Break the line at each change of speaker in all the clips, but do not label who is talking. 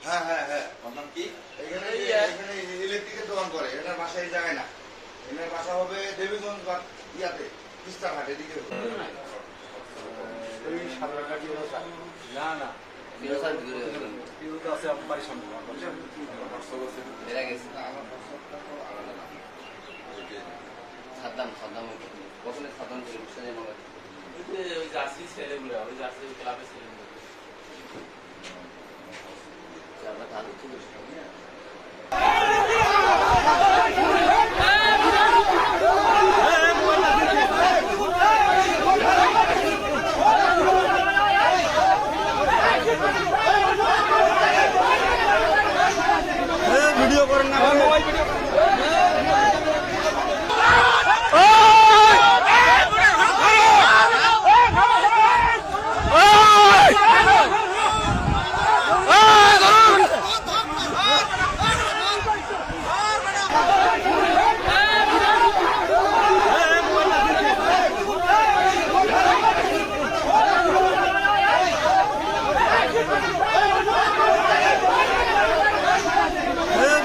হ্যাঁ হ্যাঁ হ্যাঁ,
ওর নাম কি?
এখানে এখানে ইলেকট্রিকের দোকান করে, এটার বাসা এই জায়গায় না, এনার বাসা হবে দেবীগঞ্জ বা ইয়াতে তিস্তাঘাট এদিকে হবে।
ওই সামনাকাটি হলো স্যার।
না না,
বিরোধ আছে আমার বাড়ির সামনে, আমার বাড়ির সামনে।
হোয়াটসঅ্যাপ আছে।
এরা গেছে
না, আমার পাসপোর্টটা তো আলাদা না।
সাদ্দাম কখনো সাদ্দাম ছিল বুঝতে মনে
ওই জার্সি ছেলেগুলো ওই জার্সি ক্লাবের ছেলেগুলো
আমরা তাদের থেকে
ভিডিও করেন না, মোবাইল ভিডিও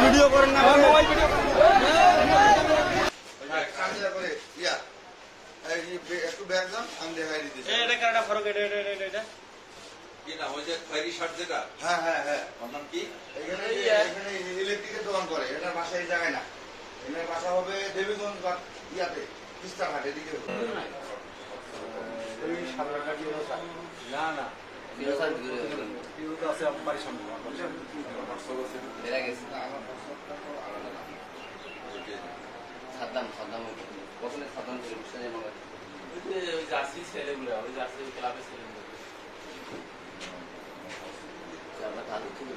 ভিডিও করেন না, মোবাইল ভিডিও
কাজটা করে ইয়া একটু ব্যাগ যান, আমি দেখাই দিতেছি।
এটা কারটা ফরক এটা
কি না, ওই যে খয়েরি শার্ট যেটা,
হ্যাঁ হ্যাঁ হ্যাঁ,
ওর নাম কি?
এখানে এখানে ইলেকট্রিকের দোকান করে, এটার বাসা এই জায়গায় না, এনার বাসা হবে দেবীগঞ্জ বা ইয়াতে তিস্তাঘাট এদিকে হবে।
ওই সামনাকাটি হলো স্যার।
না না,
বিরোধ আছে আমার বাড়ির সামনে, আমার বাড়ির সামনে।
হোয়াটসঅ্যাপ আছে।
এরা গেছে
না, আমার পাসপোর্টটা তো আলাদা না।
সাদ্দাম কখনো সাদ্দাম ছিল বুঝতে মনে
ওই জার্সি ছেলেগুলো ওই জার্সি ক্লাবের ছেলেগুলো
আমরা তাদের থেকে